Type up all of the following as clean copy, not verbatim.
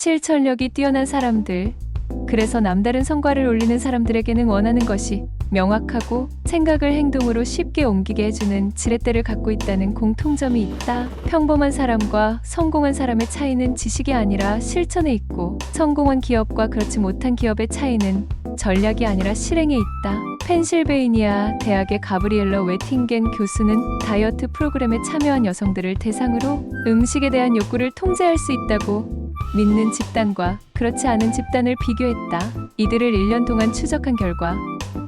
실천력이 뛰어난 사람들. 그래서 남다른 성과를 올리는 사람들에게는 원하는 것이 명확하고 생각을 행동으로 쉽게 옮기게 해주는 지렛대를 갖고 있다는 공통점이 있다. 평범한 사람과 성공한 사람의 차이는 지식이 아니라 실천에 있고, 성공한 기업과 그렇지 못한 기업의 차이는 전략이 아니라 실행에 있다. 펜실베이니아 대학의 가브리엘러 웨팅겐 교수는 다이어트 프로그램에 참여한 여성들을 대상으로 음식에 대한 욕구를 통제할 수 있다고 믿는 집단과 그렇지 않은 집단을 비교했다. 이들을 1년 동안 추적한 결과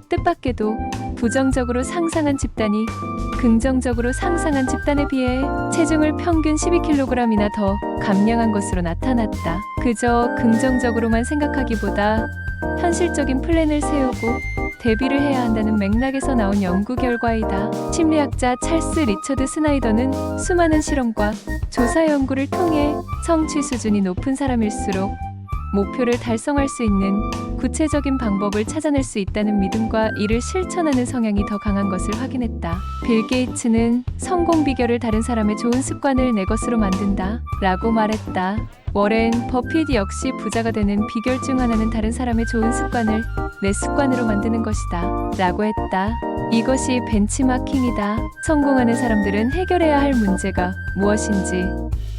뜻밖에도 부정적으로 상상한 집단이 긍정적으로 상상한 집단에 비해 체중을 평균 12kg이나 더 감량한 것으로 나타났다. 그저 긍정적으로만 생각하기보다 현실적인 플랜을 세우고 대비를 해야 한다는 맥락에서 나온 연구 결과이다. 심리학자 찰스 리처드 스나이더는 수많은 실험과 조사 연구를 통해 성취 수준이 높은 사람일수록 목표를 달성할 수 있는 구체적인 방법을 찾아낼 수 있다는 믿음과 이를 실천하는 성향이 더 강한 것을 확인했다. 빌 게이츠는 성공 비결을 다른 사람의 좋은 습관을 내 것으로 만든다 라고 말했다. 워렌 버핏 역시 부자가 되는 비결 중 하나는 다른 사람의 좋은 습관을 내 습관으로 만드는 것이다 라고 했다. 이것이 벤치마킹이다. 성공하는 사람들은 해결해야 할 문제가 무엇인지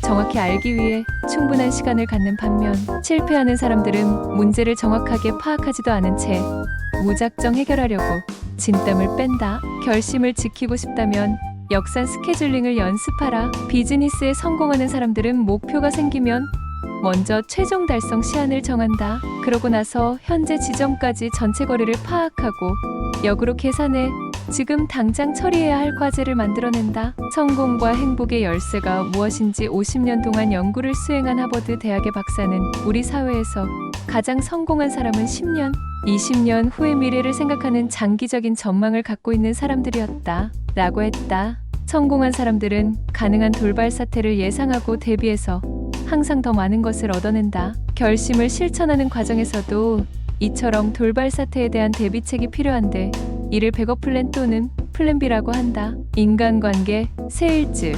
정확히 알기 위해 충분한 시간을 갖는 반면, 실패하는 사람들은 문제를 정확하게 파악하지도 않은 채 무작정 해결하려고 진땀을 뺀다. 결심을 지키고 싶다면 역산 스케줄링을 연습하라. 비즈니스에 성공하는 사람들은 목표가 생기면 먼저 최종 달성 시한을 정한다. 그러고 나서 현재 지점까지 전체 거리를 파악하고 역으로 계산해 지금 당장 처리해야 할 과제를 만들어낸다. 성공과 행복의 열쇠가 무엇인지 50년 동안 연구를 수행한 하버드 대학의 박사는 우리 사회에서 가장 성공한 사람은 10년, 20년 후의 미래를 생각하는 장기적인 전망을 갖고 있는 사람들이었다 라고 했다. 성공한 사람들은 가능한 돌발 사태를 예상하고 대비해서 항상 더 많은 것을 얻어낸다. 결심을 실천하는 과정에서도 이처럼 돌발 사태에 대한 대비책이 필요한데, 이를 백업 플랜 또는 플랜 B라고 한다. 인간관계, 세일즈,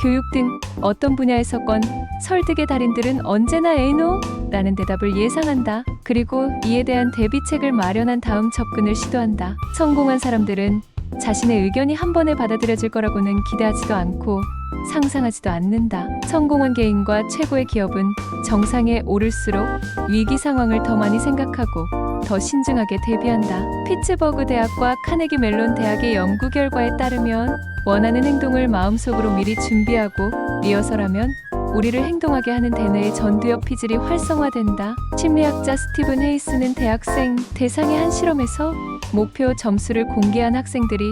교육 등 어떤 분야에서건 설득의 달인들은 언제나 에이노? 라는 대답을 예상한다. 그리고 이에 대한 대비책을 마련한 다음 접근을 시도한다. 성공한 사람들은 자신의 의견이 한 번에 받아들여질 거라고는 기대하지도 않고 상상하지도 않는다. 성공한 개인과 최고의 기업은 정상에 오를수록 위기 상황을 더 많이 생각하고 더 신중하게 대비한다. 피츠버그 대학과 카네기 멜론 대학의 연구 결과에 따르면 원하는 행동을 마음속으로 미리 준비하고 리허설하면 우리를 행동하게 하는 대뇌의 전두엽 피질이 활성화된다. 심리학자 스티븐 헤이스는 대학생 대상의 한 실험에서 목표 점수를 공개한 학생들이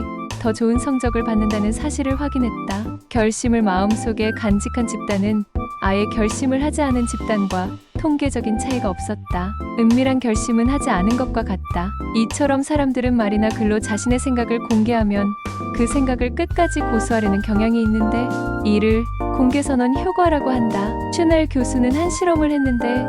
더 좋은 성적을 받는다는 사실을 확인했다. 결심을 마음속에 간직한 집단은 아예 결심을 하지 않은 집단과 통계적인 차이가 없었다. 은밀한 결심은 하지 않은 것과 같다. 이처럼 사람들은 말이나 글로 자신의 생각을 공개하면 그 생각을 끝까지 고수하려는 경향이 있는데, 이를 공개선언 효과라고 한다. 슈넬 교수는 한 실험을 했는데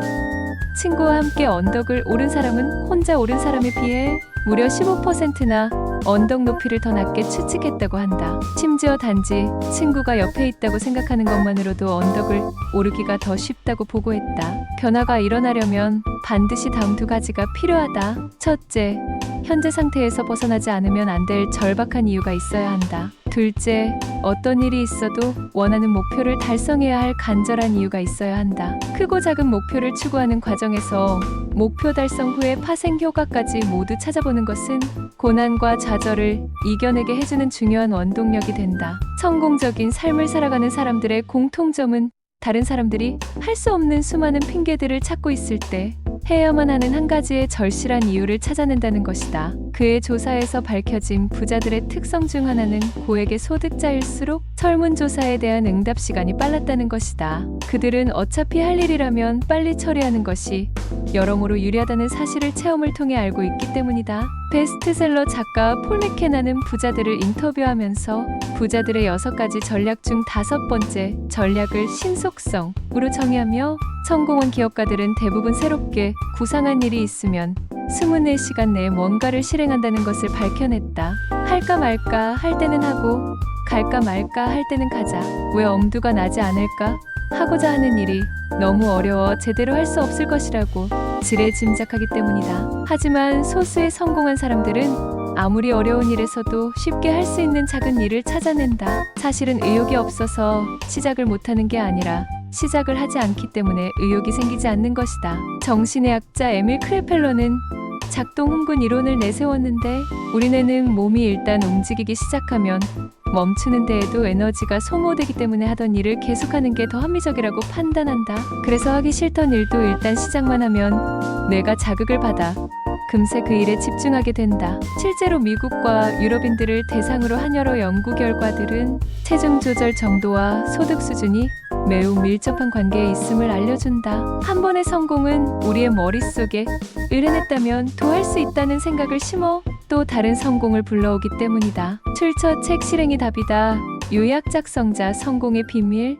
친구와 함께 언덕을 오른 사람은 혼자 오른 사람에 비해 무려 15%나 언덕 높이를 더 낮게 추측했다고 한다. 심지어 단지 친구가 옆에 있다고 생각하는 것만으로도 언덕을 오르기가 더 쉽다고 보고했다. 변화가 일어나려면 반드시 다음 두 가지가 필요하다. 첫째, 현재 상태에서 벗어나지 않으면 안 될 절박한 이유가 있어야 한다. 둘째, 어떤 일이 있어도 원하는 목표를 달성해야 할 간절한 이유가 있어야 한다. 크고 작은 목표를 추구하는 과정에서 목표 달성 후의 파생 효과까지 모두 찾아보는 것은 고난과 좌절을 이겨내게 해주는 중요한 원동력이 된다. 성공적인 삶을 살아가는 사람들의 공통점은 다른 사람들이 할 수 없는 수많은 핑계들을 찾고 있을 때 해야만 하는 한 가지의 절실한 이유를 찾아낸다는 것이다. 그의 조사에서 밝혀진 부자들의 특성 중 하나는 고액의 소득자일수록 설문조사에 대한 응답 시간이 빨랐다는 것이다. 그들은 어차피 할 일이라면 빨리 처리하는 것이 여러모로 유리하다는 사실을 체험을 통해 알고 있기 때문이다. 베스트셀러 작가 폴 맥케나는 부자들을 인터뷰하면서 부자들의 6가지 전략 중 5번째 전략을 신속성으로 정의하며, 성공한 기업가들은 대부분 새롭게 구상한 일이 있으면 24시간 내에 뭔가를 실행한다는 것을 밝혀냈다. 할까 말까 할 때는 하고 갈까 말까 할 때는 가자. 왜 엄두가 나지 않을까? 하고자 하는 일이 너무 어려워 제대로 할 수 없을 것이라고 지레짐작하기 때문이다. 하지만 소수의 성공한 사람들은 아무리 어려운 일에서도 쉽게 할 수 있는 작은 일을 찾아낸다. 사실은 의욕이 없어서 시작을 못하는 게 아니라 시작을 하지 않기 때문에 의욕이 생기지 않는 것이다. 정신의 학자 에밀 크레펠러는 작동 흥분 이론을 내세웠는데 우리 뇌는 몸이 일단 움직이기 시작하면 멈추는 데에도 에너지가 소모되기 때문에 하던 일을 계속하는 게 더 합리적이라고 판단한다. 그래서 하기 싫던 일도 일단 시작만 하면 뇌가 자극을 받아 금세 그 일에 집중하게 된다. 실제로 미국과 유럽인들을 대상으로 한 여러 연구 결과들은 체중 조절 정도와 소득 수준이 매우 밀접한 관계에 있음을 알려준다. 한 번의 성공은 우리의 머릿속에 의뢰냈다면 더 할 수 있다는 생각을 심어 또 다른 성공을 불러오기 때문이다. 출처 책 실행이 답이다. 요약 작성자 성공의 비밀.